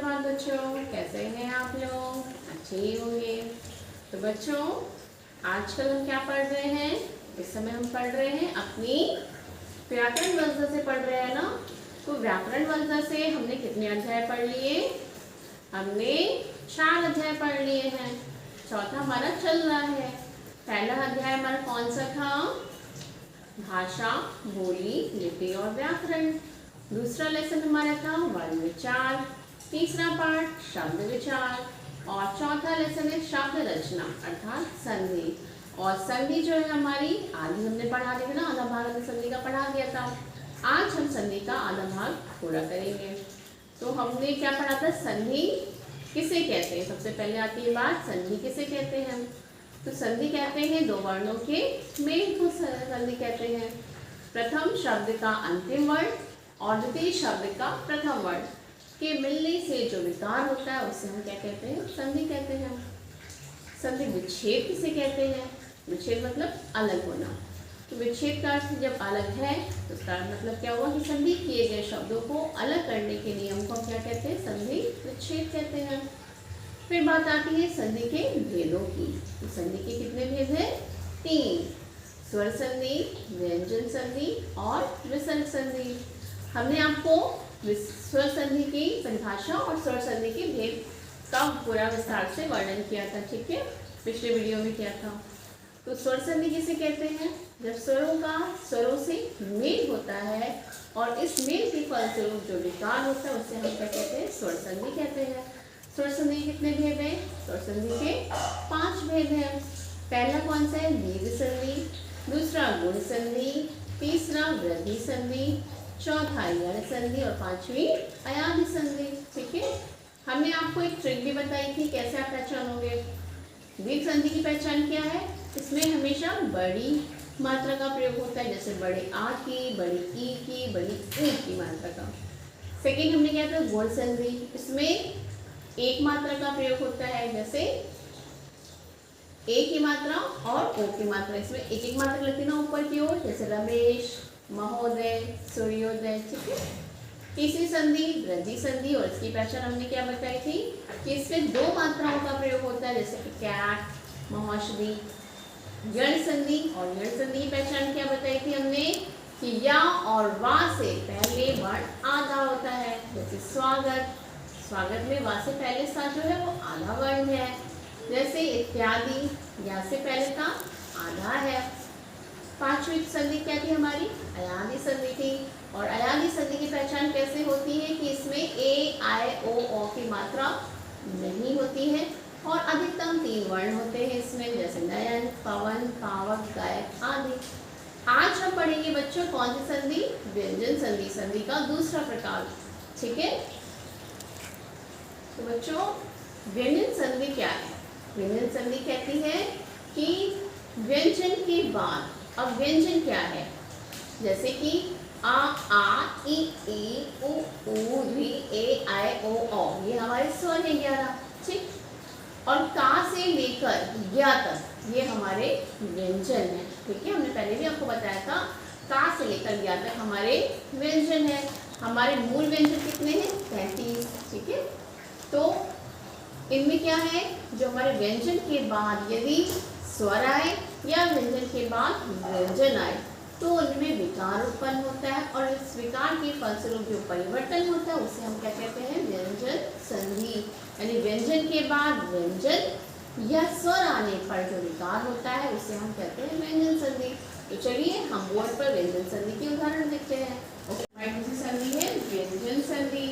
सुप्रभात बच्चों, कैसे हैं आप लोग? अच्छे ही होंगे। तो बच्चों, आजकल हम क्या पढ़ रहे हैं? इस समय हम पढ़ रहे हैं अपनी व्याकरण वंशज से पढ़ रहे हैं ना। तो व्याकरण वंशज से हमने कितने अध्याय पढ़ लिए? हमने 4 अध्याय पढ़ लिए हैं। चौथा हमारा चल रहा है। पहला अध्याय हमारा कौन सा था? भाषा, बोली, लिपि और व्याकरण। दूसरा लेसन हमारा था वर्ण विचार। तीसरा पार्ट शब्द विचार और चौथा लेसन है शब्द रचना अर्थात संधि। और संधि जो है हमारी आधी हमने पढ़ा दी थी ना, आधा भाग हमने संधि का पढ़ा दिया था। आज हम संधि का आधा भाग पूरा करेंगे। तो हमने क्या पढ़ा था? संधि किसे कहते हैं? सबसे पहले आती है बात, संधि किसे कहते हैं? तो संधि कहते हैं दो वर्णों के मेल को संधि कहते हैं। प्रथम शब्द का अंतिम वर्ण और द्वितीय शब्द का प्रथम वर्ण के मिलने से जो विकार होता है उसे हम क्या कहते हैं? संधि कहते हैं। संधि विच्छेद किसे कहते हैं? विच्छेद मतलब अलग होना। तो विच्छेद का अर्थ जब अलग है तो उसका मतलब क्या हुआ कि संधि किए गए शब्दों को अलग करने के नियम को क्या कहते हैं? संधि विच्छेद कहते हैं। फिर बात आती है संधि के भेदों की। तो संधि के कितने भेद हैं? 3। स्वर संधि, व्यंजन संधि और विसर्ग संधि। हमने आपको स्वर संधि की परिभाषा और स्वर संधि के भेद का पूरा विस्तार से वर्णन किया था, ठीक है? पिछले वीडियो में किया था। तो स्वर संधि किसे कहते हैं? जब स्वरों का स्वरों से मेल होता है और इस मेल के फलस्वरूप जो विकार होता है उसे हम क्या कहते हैं? स्वर संधि कहते हैं। स्वर संधि के कितने भेद हैं? स्वर संधि के 5 भेद हैं। पहला कौन सा है? दीर्घ संधि, दूसरा गुण संधि, तीसरा वृद्धि संधि, चौथा यण संधि और 5वीं अयाधि संधि, ठीक है? हमने आपको एक ट्रिक भी बताई थी कैसे आप पहचानोगे। दीर्घ संधि की पहचान क्या है? इसमें हमेशा बड़ी मात्रा का प्रयोग होता है, जैसे बड़े आ की, बड़ी ई की, बड़ी ई की मात्रा का। सेकेंड हमने क्या था? गुण संधि। इसमें एक मात्रा का प्रयोग होता है, जैसे ए की मात्रा और ओ की मात्रा। इसमें एक एक मात्रा लगती है ना ऊपर की ओर, जैसे रमेश, महोदय, सूर्योदय, ठीक है? तीसरी संधि वृद्धि संधि और इसकी पहचान हमने क्या बताई थी कि इसमें 2 मात्राओं का प्रयोग होता है, जैसे कि कैट, महौषधि। यण संधि और यण संधि की पहचान क्या बताई थी हमने कि या और वा से पहले वर्ण आधा होता है, जैसे स्वागत। स्वागत में वा से पहले सा जो है वो आधा वर्ण है। जैसे इत्यादि, या से पहले का आधा है। 5वीं संधि क्या थी हमारी? अयाधि संधि थी। और अयाधि संधि की पहचान कैसे होती है कि इसमें ए, आई, ओ की मात्रा नहीं होती है और अधिकतम 3 वर्ण होते हैं इसमें, जैसे नयन, पवन, पावक, गायक आदि। आज हम पढ़ेंगे बच्चों कौन सी संधि? व्यंजन संधि, संधि का दूसरा प्रकार, ठीक है? तो बच्चों, व्यंजन संधि क्या है? व्यंजन संधि कहती है कि व्यंजन के बाद, अब व्यंजन क्या है? जैसे कि आ, ई, उ, री, ए, आई, ओ, ये हमारे स्वर हैं 11, ठीक? और का से लेकर या तक ये हमारे व्यंजन हैं, ठीक है? हमने पहले भी आपको बताया था का से लेकर या तक हमारे व्यंजन है। हमारे मूल व्यंजन कितने हैं? 33, ठीक है? तो इनमें क्या है? जो हमारे व्यंजन के बाद यदि स्वर आए या व्यंजन के बाद व्यंजन आए तो उनमें विकार उत्पन्न होता है और इस विकार के फलस्वरूप जो परिवर्तन होता है उसे हम क्या कहते हैं? व्यंजन संधि। यानी व्यंजन के बाद व्यंजन या स्वर आने पर जो विकार होता है उसे हम कहते हैं व्यंजन संधि। तो चलिए हम बोर्ड पर व्यंजन संधि के उदाहरण देखते हैं। दूसरी संधि है व्यंजन संधि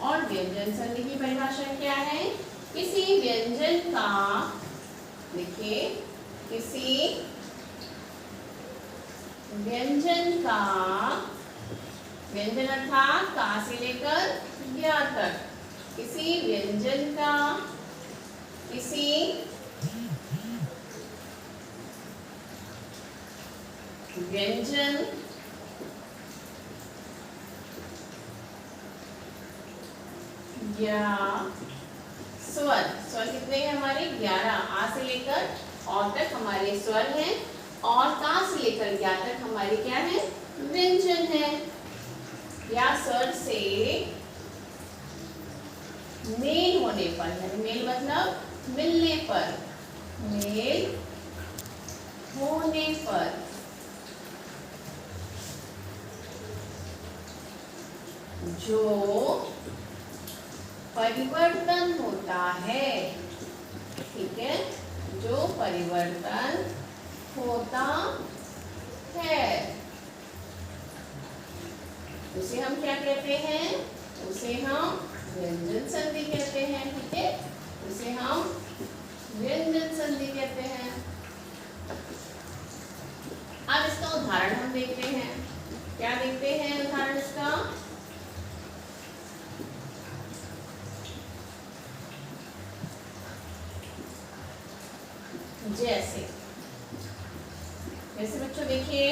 और व्यंजन संधि की परिभाषा क्या है? किसी व्यंजन का, देखिए, किसी व्यंजन का, व्यंजन अर्थात का से लेकर या तक, किसी व्यंजन का, किसी व्यंजन या स्वर, स्वर कितने हैं हमारे? 11। आ से लेकर और तक हमारे स्वर हैं और का से लेकर या तक हमारे क्या है? व्यंजन है। या स्वर से मेल होने पर, यानी मेल मतलब मिलने पर, मेल होने पर, जो परिवर्तन होता है, ठीक है, जो परिवर्तन होता है उसे हम क्या कहते हैं, उसे हम व्यंजन संधि कहते हैं, ठीक है, उसे हम व्यंजन संधि कहते हैं। अब इसका उदाहरण हम देखते हैं, क्या देखते हैं उदाहरण इसका, जैसे जैसे बच्चों देखिए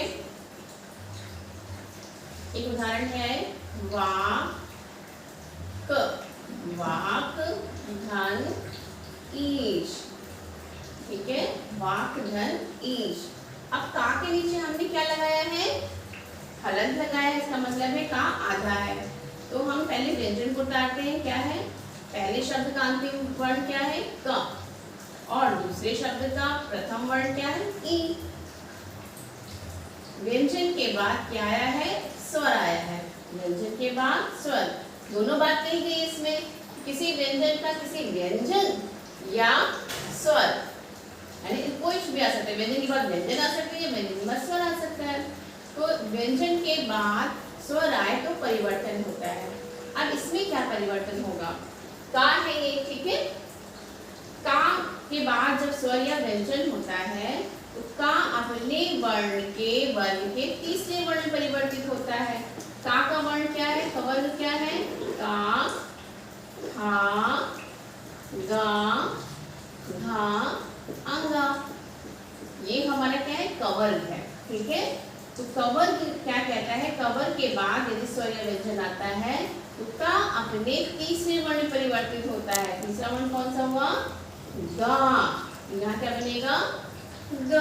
एक उदाहरण है वाक, वाक धन ईश, ठीक है, वाक धन ईश। अब का के नीचे हमने क्या लगाया है, हलंत लगाया है, इसका मतलब है का आधा है। तो हम पहले व्यंजन को उतारते हैं, क्या है, पहले शब्द का अंतिम वर्ण क्या है क, और दूसरे शब्द का प्रथम वर्ण क्या है ई। व्यंजन के बाद क्या आया है, स्वर आया है, व्यंजन के बाद स्वर, दोनों बात कही गई इसमें, किसी व्यंजन का किसी व्यंजन या स्वर, यानी कुछ भी आ सकता है, व्यंजन के बाद व्यंजन आ सकता है या व्यंजन के बाद स्वर आ सकता है। तो व्यंजन के बाद स्वर आए तो परिवर्तन होता है। अब इसमें क्या परिवर्तन होगा, का है ये, ठीक है, का के बाद जब स्वर या व्यंजन होता है तो का अपने वर्ण के वर्ग के तीसरे वर्ण में परिवर्तित होता है। का वर्ण क्या है, कवर्ग क्या है, का, खा, गा, घा, अंगा, ये हमारा क्या है, कवर्ग है, ठीक है। तो कवर्ग क्या कहता है, कवर्ग के बाद यदि स्वर या व्यंजन आता है तो का अपने तीसरे वर्ण में परिवर्तित होता है। तीसरा वर्ण कौन सा हुआ, गा, यहाँ क्या बनेगा ग,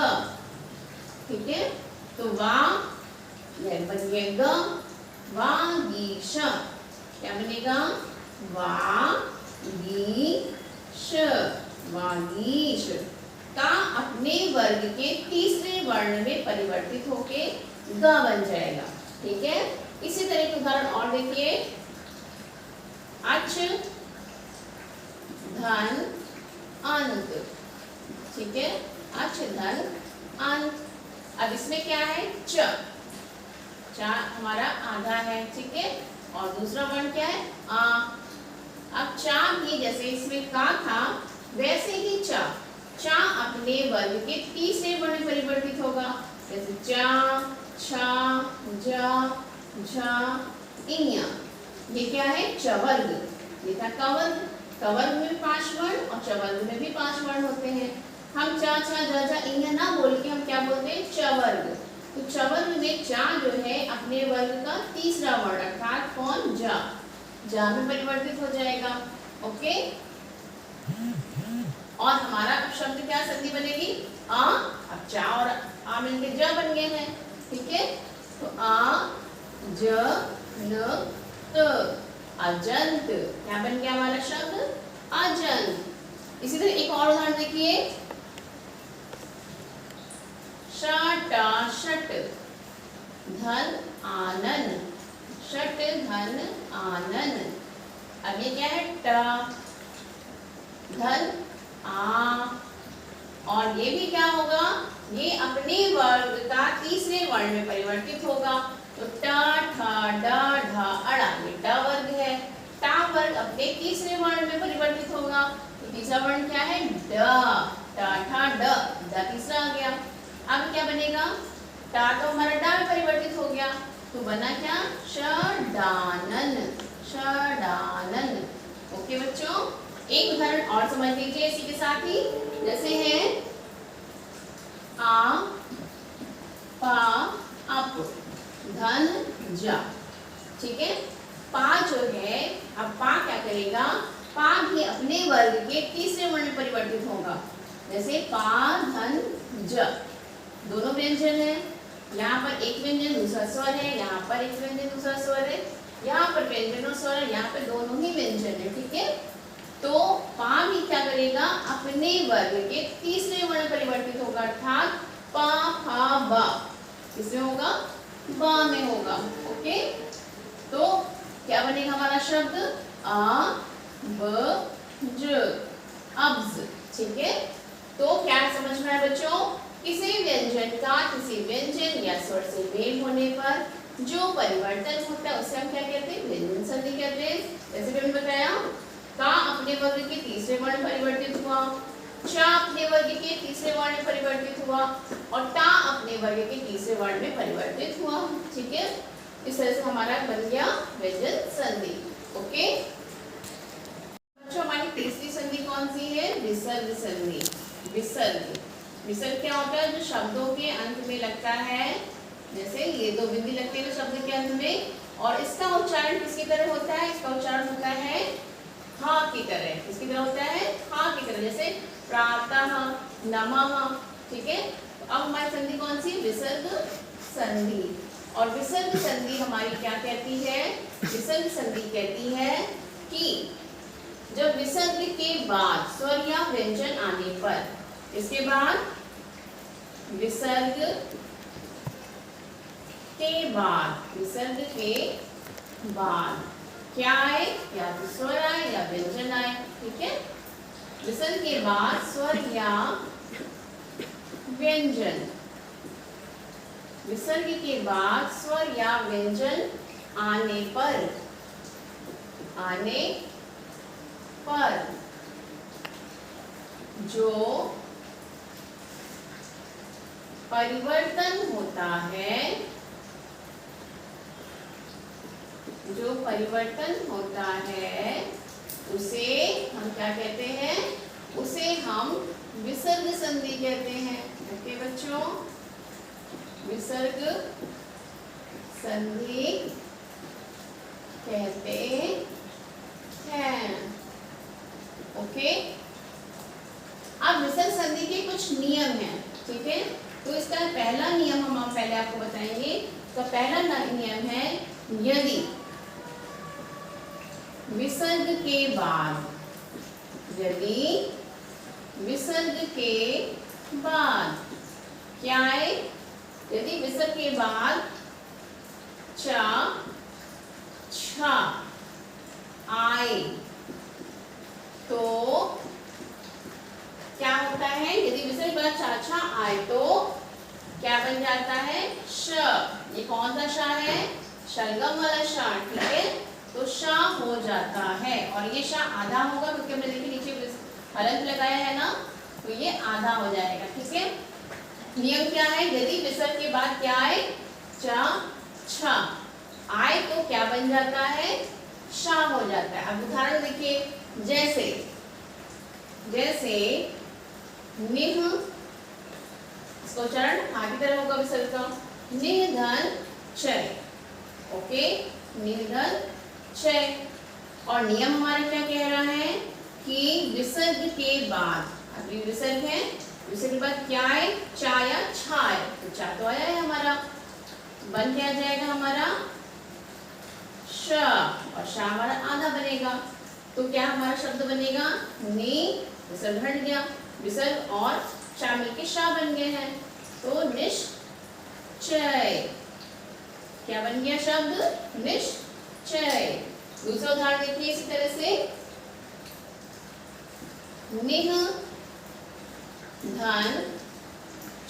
ठीक है। तो वा बन गया ग, वागीश, क्या बनेगा वागीश, वागीश। का अपने वर्ग के तीसरे वर्ण में परिवर्तित होके ग बन जाएगा, ठीक है। इसी तरह के उदाहरण और देखिए, अच धन अंत, ठीक है, अच धन अंत। अब इसमें क्या है, च, चा हमारा आधा है, ठीक है, और दूसरा वर्ण क्या है आ। अब चा भी जैसे इसमें का था वैसे ही चा, चा अपने वर्ग के तीसरे वर्ण में परिवर्तित होगा, जैसे चा, छा, जा, झा, इया। ये क्या है, चवर्ग, ये था कवर्ग, कवर्ग में 5 वर्ण और चवर्ग में भी 5 वर्ण होते हैं। हम चा, छा, जा, जा, इया ना बोल के हम क्या बोलते हैं, चवर्ग। तो चवर्ग में चा जो है अपने वर्ग का तीसरा वर्ण अर्थात कौन, जा, जा में परिवर्तित हो जाएगा, ओके। और हमारा अब शब्द क्या संधि बनेगी, आ। अब चा और आ मिलके ज बन गए हैं, ठीक है। तो आ ज न त, अजंत, क्या बन गया हमारा शब्द, अजंत। इसी तरह एक और उदाहरण देखिए, शट शट धन आनन, शट धन आनन। अब ये क्या है, ट धन आ, और ये भी क्या होगा, ये अपने वर्ग का तीसरे वर्ण में परिवर्तित होगा। तो ट ठ ड ढ अड़ा, ये ट वर्ग है, टा वर्ग अपने तीसरे वर्ण में परिवर्तित होगा। तो तीसरा वर्ण क्या है, ड, ट ठ ड, ड तीसरा आ गया। अब क्या बनेगा, टा तो हमारा डा में परिवर्तित हो गया, तो बना क्या, षडानन, षडानन। ओके बच्चों, एक उदाहरण और समझ लीजिए इसी के साथ ही, जैसे है आ, पा, अप, धन, जा, ठीक है। पा जो है, अब पा क्या करेगा, पा भी अपने वर्ग के तीसरे वर्ण में परिवर्तित होगा, जैसे पा धन ज, दोनों व्यंजन है, यहाँ पर एक व्यंजन दूसरा स्वर है, यहाँ पर एक व्यंजन दूसरा स्वर है, यहाँ पर व्यंजन और स्वर है, यहाँ पर दोनों ही व्यंजन है, ठीक है। अपने वर्ग के तीसरे वर्ण में परिवर्तित होगा, अर्थात पा फा बा किसमें होगा, बा में होगा। ओके, तो क्या बनेगा हमारा शब्द, आ ब ज, अब्ज। ठीक है, तो क्या समझ में आया बच्चों, किसी व्यंजन का किसी व्यंजन या स्वर से मेल होने पर जो परिवर्तन होता है उसे हम क्या कहते हैं, व्यंजन संधि कहते हैं। जैसे कि मैंने बताया, का अपने वर्ग के तीसरे वर्ण में परिवर्तित हुआ, चा अपने वर्ग के तीसरे वर्ण में परिवर्तित हुआ और टा अपने वर्ग के तीसरे वर्ण में परिवर्तित हुआ। ठीक है, इस तरह से हमारा बन गया व्यंजन संधि। ओके बच्चों, हमारी तीसरी संधि कौन सी है, विसर्ग संधि। विसर्ग, विसर्ग क्या होता है, जो शब्दों के अंत में लगता है, जैसे ये दो बिंदी लगते हैं शब्द के अंत में, और इसका उच्चारण किसकी तरह होता है, इसका उच्चारण होता है हा की तरह। किसकी तरह होता है, हा की तरह, जैसे प्रातः, नमः। ठीक है, अब हमारी संधि कौन सी, विसर्ग संधि। और विसर्ग संधि हमारी क्या कहती है, विसर्ग संधि कहती है कि जब विसर्ग के बाद स्वर या व्यंजन आने पर, इसके बाद विसर्ग के बाद, विसर्ग के बाद क्या आए, या तो स्वर आए या व्यंजन आए। ठीक है, विसर्ग के बाद स्वर या व्यंजन, विसर्ग के बाद स्वर या व्यंजन आने पर, आने पर जो परिवर्तन होता है, जो परिवर्तन होता है उसे हम क्या कहते हैं, उसे हम विसर्ग संधि कहते हैं। ओके बच्चों, विसर्ग संधि कहते हैं। ओके, अब विसर्ग संधि के कुछ नियम हैं। ठीक है, तो इसका पहला नियम हम पहले आपको बताएंगे। तो पहला नियम है, यदि विसर्ग के बाद, यदि विसर्ग के बाद क्या है, यदि विसर्ग के बाद चा छा आए तो क्या होता है, यदि विसर्ग के बाद चा छा आए तो क्या बन जाता है, श। ये कौन सा श है, शलगम वाला श। ठीक है, तो श हो जाता है, और ये श आधा होगा क्योंकि हमने देखिए नीचे हलंत लगाया है ना, तो ये आधा हो जाएगा। ठीक है, नियम क्या है, यदि विसर्ग के बाद क्या आए, चा छा आए तो क्या बन जाता है, शा हो जाता है। अब उदाहरण देखिए, जैसे जैसे निह, इसका उच्चारण हा की तरह होगा विसर्ग का, निधन चय। ओके, निधन चय। और नियम हमारा क्या कह रहा है कि विसर्ग के बाद, अभी विसर्ग है, विसर्ग के बाद क्या है, चा या छा है, तो चा तो आया है हमारा, बन क्या जाएगा हमारा, श, और श हमारा आधा बनेगा। तो क्या हमारा शब्द बनेगा, नि, विसर्ग हट गया, विसर्ग और चा मिलके शा बन गए हैं, तो निश्चय। क्या बन गया शब्द, निश्चय। दूसरा उदाहरण देखिए इसी तरह से, निह धन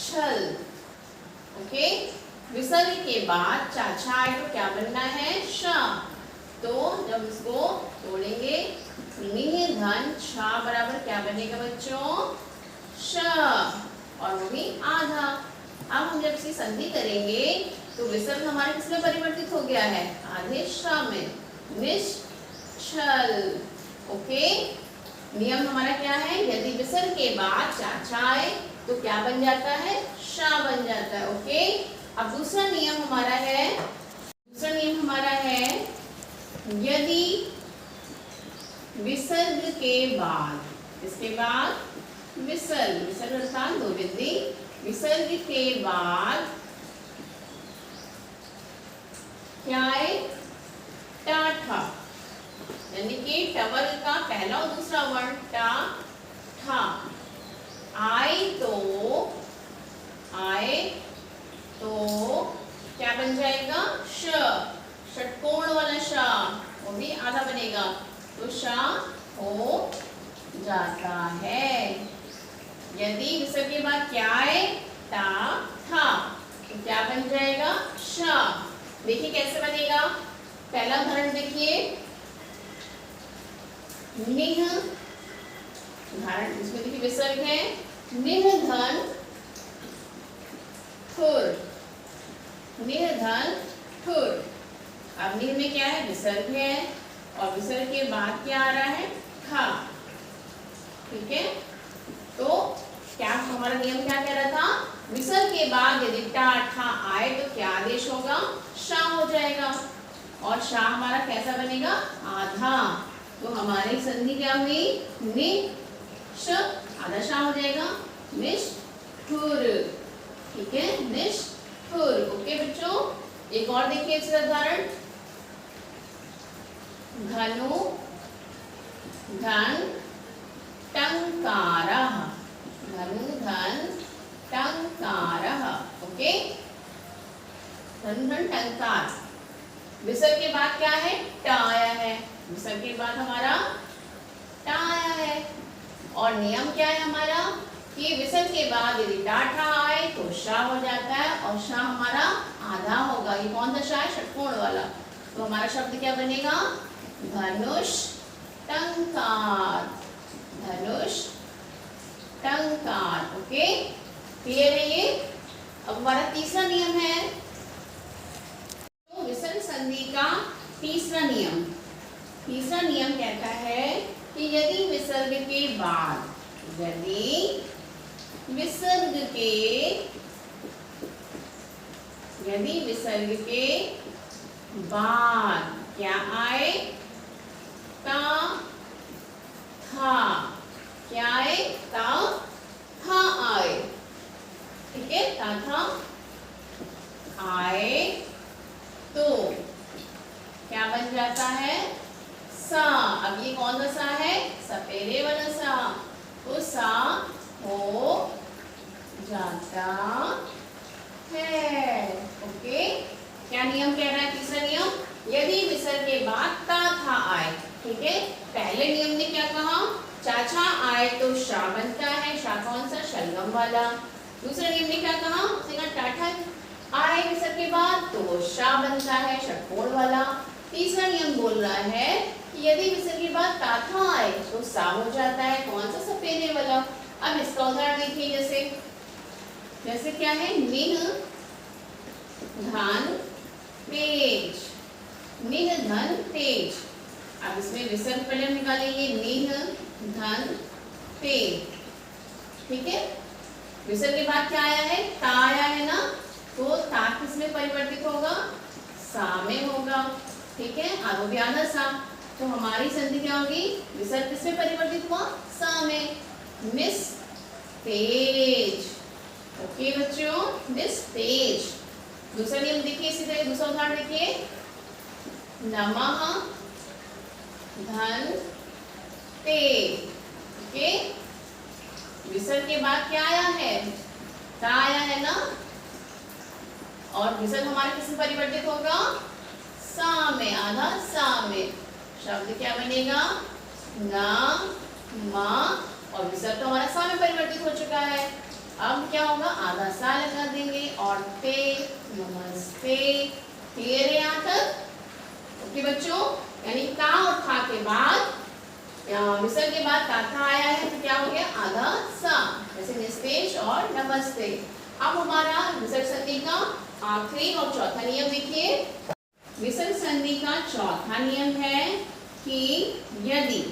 छल। ओके, विसर्ग के बाद चा छा आए तो क्या बनना है, श। तो जब इसको तोड़ेंगे, निह धन छा बराबर क्या बनेगा बच्चों, श, और वो भी आधा। अब हम जब इसकी संधि करेंगे तो विसर्ग हमारे किसमें परिवर्तित हो गया है, आधे श में, निश्चल। ओके, नियम हमारा क्या है, यदि विसर्ग के बाद चा छा आए तो क्या बन जाता है, शा बन जाता है। ओके, अब दूसरा नियम हमारा है, दूसरा नियम हमारा है, यदि विसर्ग के बाद, इसके बाद विसर्ग, विसर्ग अर्थात दो बिंदी, विसर्ग के बाद क्या है, टा ठा, यानी कि टवर्ग का पहला और दूसरा वर्ण टा ठा। आए तो क्या बन जाएगा? श। षटकोण वाला श, वो भी आधा बनेगा, तो श हो जाता है। यदि विसर्ग के बाद क्या है? ता था, तो क्या बन जाएगा? श। देखिए कैसे बनेगा। पहला उदाहरण देखिए, निह। उदाहरण इसमें देखिए विसर्ग है, निर्धन ठुर। निर्धन ठुर। अब निह में क्या है? विसर्ग है, और विसर्ग के बाद क्या आ रहा है? था। ठीक है, तो क्या हमारा नियम क्या कह रहा था? विसर्ग के बाद यदि टा ठा आए तो क्या आदेश होगा? शा हो जाएगा, और शा हमारा कैसा बनेगा? आधा। तो हमारी संधि क्या हुई? निश, आधा शा हो जाएगा, निष्ठुर। ठीक है, निष्ठुर। ओके बच्चों, एक और देखिए इसका उदाहरण, धनु धन टंकारः। धनु धन टंकारः। ओके, धनु धन टंकार। विसर्ग के बाद क्या है? टा आया है। विसर्ग के बाद हमारा टा आया है, और नियम क्या है हमारा कि विसर्ग के बाद यदि टा ठा आए तो शा हो जाता है, और शा हमारा आधा होगा। ये कौन सा शा है? षटकोण वाला। तो हमारा शब्द क्या बनेगा? धनुष टंकार। धनुष टंकार। ओके, क्लियर है ये। अब हमारा तीसरा नियम है, तो विसर्ग संधि का तीसरा नियम। तीसरा नियम कहता है कि यदि विसर्ग के बाद क्या आए? ता था। क्या आए? ता था आए। ठीक है, ता था आए तो क्या बन जाता है? सा। अब ये कौन सा सा है? सपेरे वाला सा, तो सा हो जाता है। ओके, क्या नियम कह रहा है? तीसरा नियम, यदि विसर्ग के बाद ता था आए। ठीक है, पहले नियम ने क्या कहा? चाचा आए तो शा बनता है, शा कौन सा? शलगम वाला। दूसरा नियम ने क्या कहा? उसने कहा टाठा आए विसर्ग के बाद तो वो शा बनता है, षटकोण वाला। तीसरा नियम बोल रहा है कि यदि विसर्ग के बाद ता था आए तो सा हो जाता है, कौन सा? सपेरे वाला। अब इसका उदाहरण देखिए, जैसे क्या है? निह धन तेज। निह धन तेज। अब इसमें विसर्ग पहले हम निकालेंगे, निह धन तेज। ठीक है, विसर्ग के बाद क्या आया है? ता आया है ना, तो ता किस में परिवर्तित होगा? सा में होगा। ठीक है, आगे भी आधा सा, तो हमारी संधि क्या होगी? विसर्ग किस में परिवर्तित हुआ? सा में। निस्तेज। ओके बच्चों, निस्तेज। दूसरा नियम देखिए, इसी तरह दूसरा उदाहरण देखिए, नमः धन ते। ओके, विसर्ग के बाद क्या आया है? ता आया है ना, और विसर्ग हमारे किस में परिवर्तित होगा? सा में, आधा सा में। शब्द क्या बनेगा? न मा, और विसर्ग तो हमारा सा में परिवर्तित हो चुका है। अब क्या होगा? आधा सा लगा देंगे, और ते, नमस्ते। क्लियर है यहाँ तक? ओके बच्चों, यानी का और था के बाद विसर्ग के बाद ता था आया है, तो क्या हो गया? आधा सा, जैसे निस्तेज और नमस्ते। अब हमारा विसर्ग संधि का आखिरी और चौथा नियम देखिए। विसर्ग संधि का चौथा नियम है कि यदि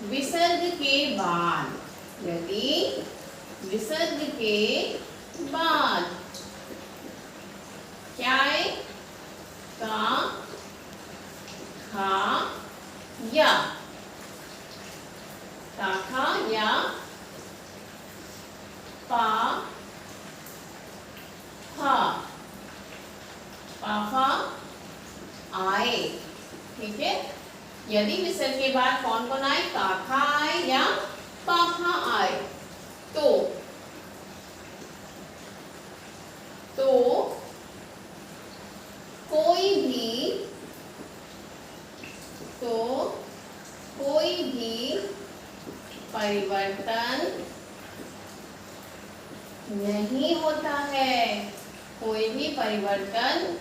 विसर्ग के बाद क्या है? का, खा या, ता खा या, पा फा, पाफा आए। ठीक है, यदि विसर्ग के बाद कौन कौन आए, का खा आए या पा खा आए, तो कोई भी परिवर्तन नहीं होता है, कोई भी परिवर्तन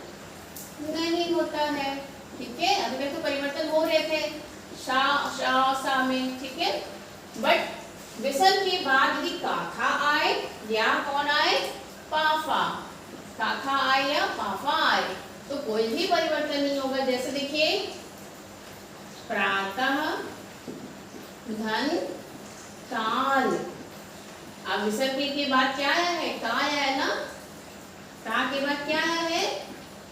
नहीं होता है। ठीक है, अभी तक तो परिवर्तन हो रहे थे शा शा सा में, ठीक है, बट विसर्ग के बाद यदि काखा आए या कौन आए, पाफा, काखा आए या पाफा आए, तो कोई भी परिवर्तन नहीं होगा। जैसे देखिए, प्रातः, धन, काल। अब विसर्ग के बाद क्या आया है, का आया है ना, का के बाद क्या आया है,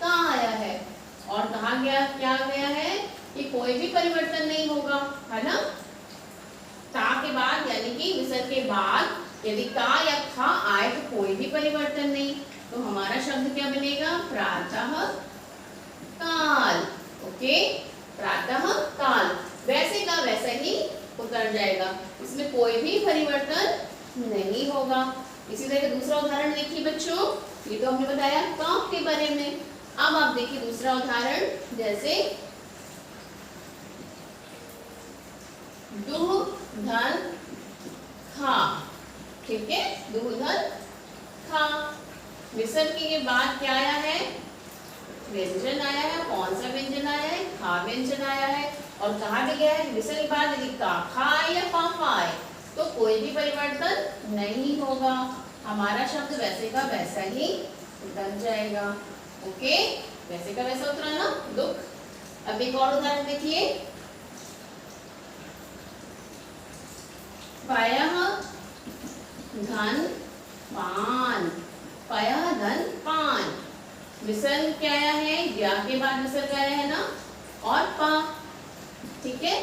का आया है, और कहा गया क्या गया है कि कोई भी परिवर्तन नहीं होगा, है ना। का के बाद यानी कि विसर्ग के बाद यदि का या खा आए तो कोई भी परिवर्तन नहीं, तो हमारा शब्द क्या बनेगा, प्रातः काल। ओके, प्रातः काल, वैसे का वैसा ही उतर जाएगा, इसमें कोई भी परिवर्तन नहीं होगा। इसी तरह दूसरा उदाहरण देखिए बच्चों, ये तो हमने बताया काफ के बारे में। अब आप देखिए दूसरा उदाहरण, जैसे दुह धन खा। ठीक है, दुह धन खा, विसर्ग के बाद क्या आया है, व्यंजन आया है। कौन सा व्यंजन आया है, खा व्यंजन आया है, और कहा भी गया है विसर्ग के बाद यदि का खा आए या पाफा आए तो कोई भी परिवर्तन नहीं होगा, हमारा शब्द वैसे का वैसा ही उतर जाएगा। ओके, वैसे का वैसा उतरा ना, दुख। अब एक और उदाहरण देखिए, पयः धन पान, पयः धन पान, विसर्ग क्या आया है, या के बाद विसर्ग आया है ना, और पा। ठीक है,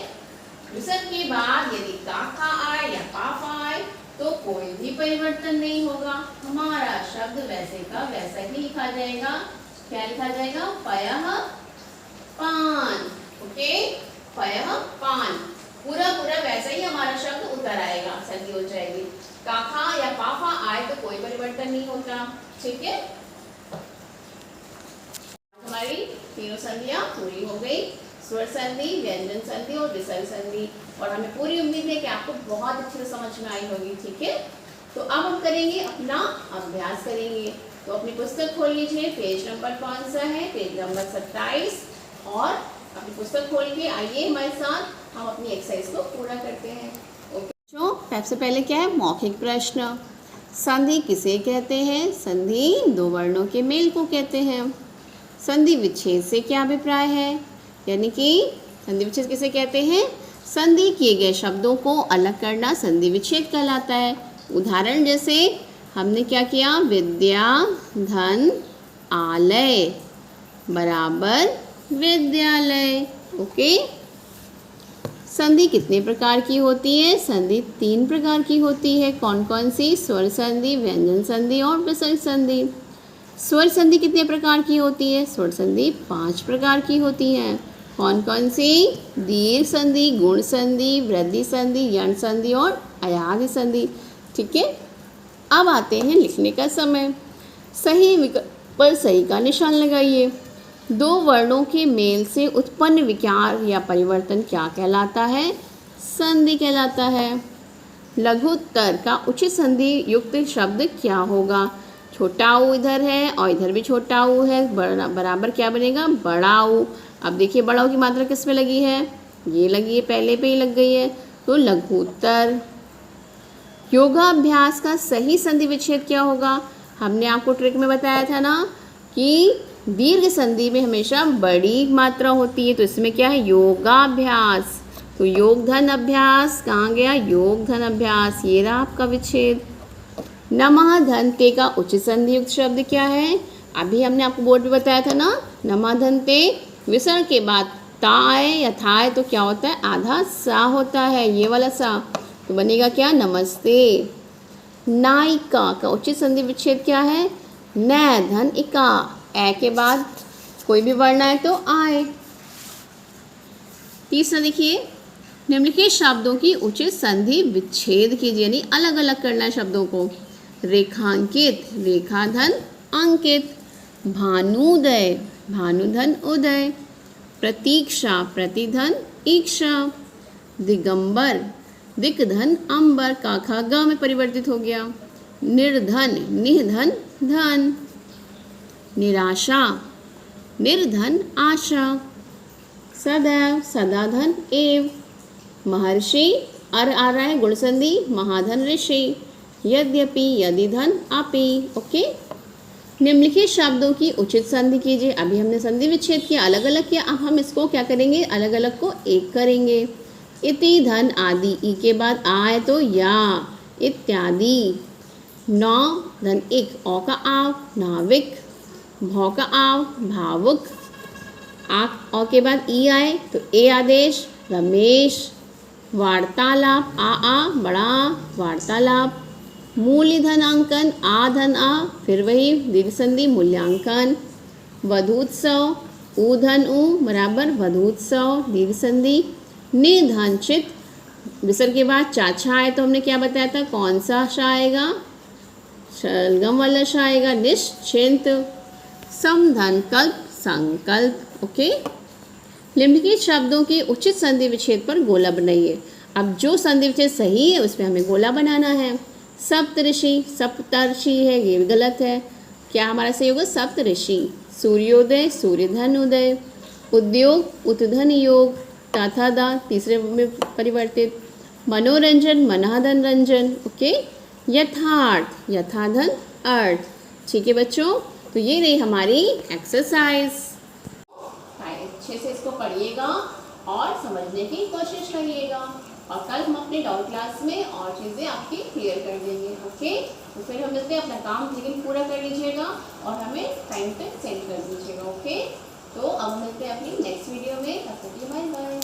विसर्ग के बाद यदि का खा आए या पाफा आए तो कोई भी परिवर्तन नहीं होगा, हमारा शब्द वैसे का वैसा ही लिखा जाएगा। क्या लिखा जाएगा, पयः पान। ओके, पयः पान, पूरा पूरा वैसा ही हमारा शब्द उतर आएगा, संधि हो जाएगी। काखा या पाफा आए तो कोई परिवर्तन नहीं होता। ठीक है, हमारी तीनों संधियां पूरी हो गई, स्वर संधि, व्यंजन संधि और विसर्ग संधि, और हमें पूरी उम्मीद है कि आपको बहुत अच्छे से समझ में आई होगी। ठीक है, तो अब हम करेंगे अपना अभ्यास करेंगे। तो अपनी पुस्तक खोल लीजिए, पेज नंबर कौन सा है, पेज नंबर 27, और अपनी पुस्तक खोल के आइए हमारे साथ, हम अपनी एक्सरसाइज को पूरा करते हैं। ओके, तो सबसे पहले क्या है, मौखिक प्रश्न। संधि किसे कहते हैं, संधि दो वर्णों के मेल को कहते हैं। संधि विच्छेद से क्या अभिप्राय है, यानी कि संधि विच्छेद किसे कहते हैं, संधि किए गए शब्दों को अलग करना संधि विच्छेद कहलाता है। उदाहरण जैसे हमने क्या किया, विद्या धन आलय बराबर विद्यालय। ओके, संधि कितने प्रकार की होती है, संधि 3 प्रकार की होती है। कौन कौन सी, स्वर संधि, व्यंजन संधि और विसर्ग संधि। स्वर संधि कितने प्रकार की होती है, स्वर संधि 5 प्रकार की होती है। कौन कौन सी, दीर्घ संधि, गुण संधि, वृद्धि संधि, यण संधि और अयाधि संधि। ठीक है, अब आते हैं लिखने का समय। सही विकल्प पर सही का निशान लगाइए। दो वर्णों के मेल से उत्पन्न विकार या परिवर्तन क्या कहलाता है, संधि कहलाता है। लघुत्तर का उचित संधि युक्त शब्द क्या होगा, छोटा ऊ इधर है और इधर भी छोटा ऊ है, बराबर क्या बनेगा, बड़ा ऊ। अब देखिए बड़ा ऊ की मात्रा किस पे लगी है, ये लगी है, पहले पे ही लग गई है, तो लघुत्तर। योगाभ्यास का सही संधि विच्छेद क्या होगा, हमने आपको ट्रिक में बताया था ना कि दीर्घ संधि में हमेशा बड़ी मात्रा होती है, तो इसमें क्या है, योगाभ्यास। तो योग धन अभ्यास कहाँ गया, योग धन अभ्यास, ये रहा आपका विच्छेद। नमः धन्ते का उचित संधि युक्त शब्द क्या है, अभी हमने आपको बोर्ड पे बताया था ना, नमः धन्ते विसर्ग के बाद ता आए या था आए तो क्या होता है, आधा सा होता है, ये वाला सा, तो बनेगा क्या, नमस्ते। नायिका का उचित संधि विच्छेद क्या है, न धन इका, ए के बाद कोई भी वर्ण आए तो आए। तीसरा देखिए, निम्नलिखित शब्दों की उचित संधि विच्छेद कीजिए, यानी अलग अलग करना है शब्दों को। रेखांकित, रेखाधन अंकित। भानुदय, भानुधन उदय। प्रतीक्षा, प्रतिधन ईक्षा। दिगंबर, दिक्धन अंबर, का खा ग में परिवर्तित हो गया। निर्धन, निधन धन। निराशा, निर्धन आशा। सदैव, सदाधन एव। महर्षि, अर आ रहा है गुण संधि, महाधन ऋषि। यद्यपि, यदिधन अपि। ओके, निम्नलिखित शब्दों की उचित संधि कीजिए। अभी हमने संधि विच्छेद किया, अलग अलग किया, अब हम इसको क्या करेंगे, अलग अलग को एक करेंगे। इति धन आदि, ई के बाद आ है तो या। इत्यादि। नौ धन इक, औ का आव नाविक। भौ का आव भावुक। आ औ के बाद ई आए तो ए आदेश रमेश। वार्तालाप, आ बड़ा वार्तालाप। मूल्यधनांकन, आ धन आ, फिर वही दीर्घ संधि मूल्यांकन। वधूत्सव, ऊ धन ऊ बराबर वधूत्सव दीर्घ संधि। निधनचित, विसर्ग के बाद चाचा आए तो हमने क्या बताया था, कौन सा श आएगा, शलगम वाला श आएगा, निश्चिंत। समधनकल्प, संकल्प। ओके, निम्नलिखित शब्दों के उचित संधि विच्छेद पर गोला बनाइए। अब जो संधि विच्छेद सही है उसमें हमें गोला बनाना है। सप्तऋषि, सप्तर्षि है ये भी गलत है, क्या हमारा सही होगा सप्तऋषि। सूर्योदय, सूर्यधन उदय। उद्योग, उत्धन योग। तथा दा तीसरे में परिवर्तित। मनोरंजन, मनाधन रंजन। ओके, यथार्थ, यथाधन अर्थ। ठीक है बच्चों, तो ये रही हमारी एक्सरसाइज। अच्छे से इसको पढ़िएगा और समझने की कोशिश करिएगा, और कल हम अपने डाउट क्लास में और चीज़ें आपकी क्लियर कर देंगे। ओके, तो फिर हम मिलते हैं, अपना काम लेकिन पूरा कर लीजिएगा और हमें टाइम पे सेंड कर दीजिएगा। ओके, तो अब मिलते हैं अपनी नेक्स्ट वीडियो में, तब तक के लिए बाय बाय।